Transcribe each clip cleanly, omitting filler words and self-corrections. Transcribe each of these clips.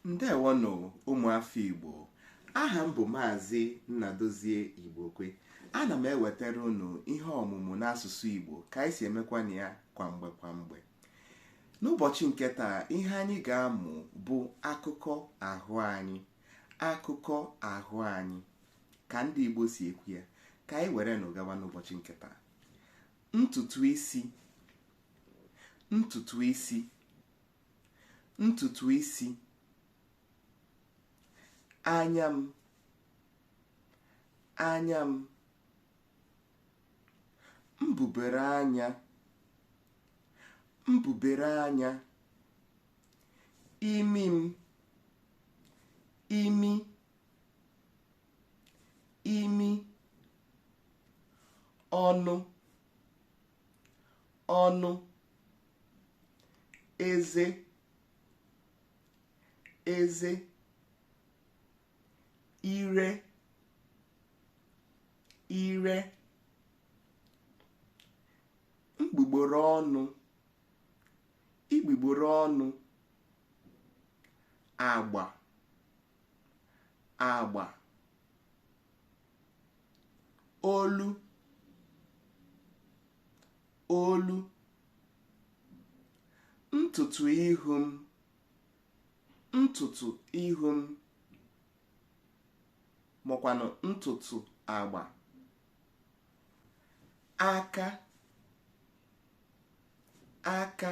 Ndewonu ụmụafọ Igbo. Aha m bụ Maazị Nnadozie Igbokwe. Ana m ewetara unu ihe ọmụmụ n'asụsụ Igbo ka anyị si emekwana ya kwamgbe. N'ụbọchị nke taa, ihe anyị ga-amụ bụ akụkọ ahụ anyị. Akụkọ ahụ anyị ka ndị Igbo si ekwu ya. Ka anyị were nụ gawa n'ụbọchị nke taa. Ntutu isi. Ntutu isi. Ntutu isi. Anya m. Anya m. Mbubere anya. Mbubere anya. Imi m. Imi. Imi. Ọnụ. Ọnụ. Eze. Eze. Ire. Ire. Mgbugboro ọnụ. Igbugboro ọnụ. Agba. Agba. Olu. Olu. Ntutu ihu m. Ntutu ihu m. Mọkwanụ ntutu agba. Aka. Aka.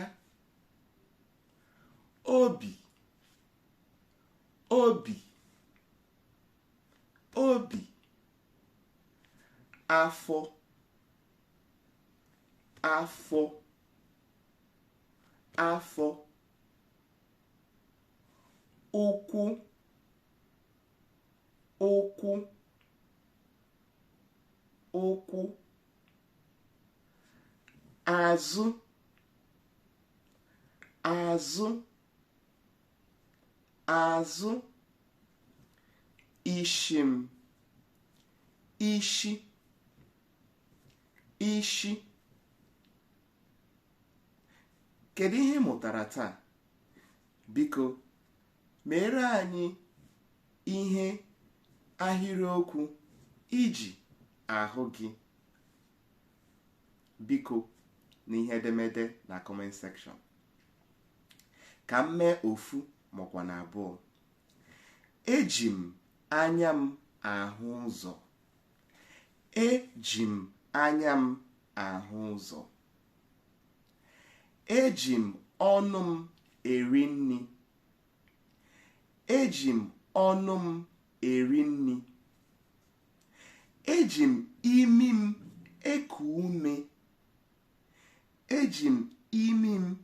Obi. Obi. Obi. Afọ. Afọ. Afọ. Ụkwụ. Ụkwụ. Ụkwụ. Azụ. Azụ. Azụ. Ishi m. Ishi. Ishi. Kedu ihe ị mụtara taa? Biko, meere anyị ihe ahịrịokwu iji ahụ gị. Biko, n'ihe edemede na comment section. Ka m mee ofu makwa na abụọ. Eji m anya m ahụ ụzọ. Eji m anya m ahụ ụzọ. Eji m ọnụ m eri nri. Eji m ọnụ m eri nri. Eji m imi m eku ume. Eji m imi m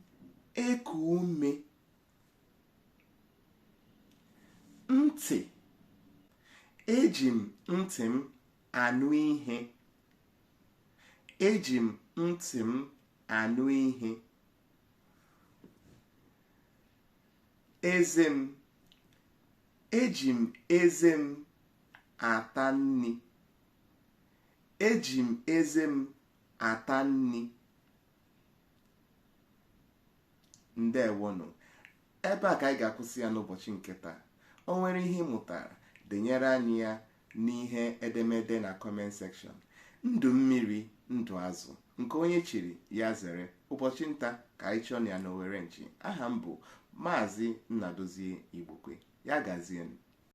eku ume. Ntị. Eji m ntị m anụ ihe. Eji m ntị m anụ ihe. Eze m. Eji m eze m ata nri. Eji m eze m ata nri. Ndewonu. Ebe a ka anyị ga-akwụsị ya n'ụbọchị nke taa. O nwere ihe ị mụtara, denyere anyị ya n'ihe edemede na comment section. Ndụ mmiri, ndụ azụ, nke onye chiri ya zere. Ụbọchị nta ka anyị chọọ ya n'Owere nchi. Aha m bụ Maazị Nnadozie Igbokwe. Ya gazienụ.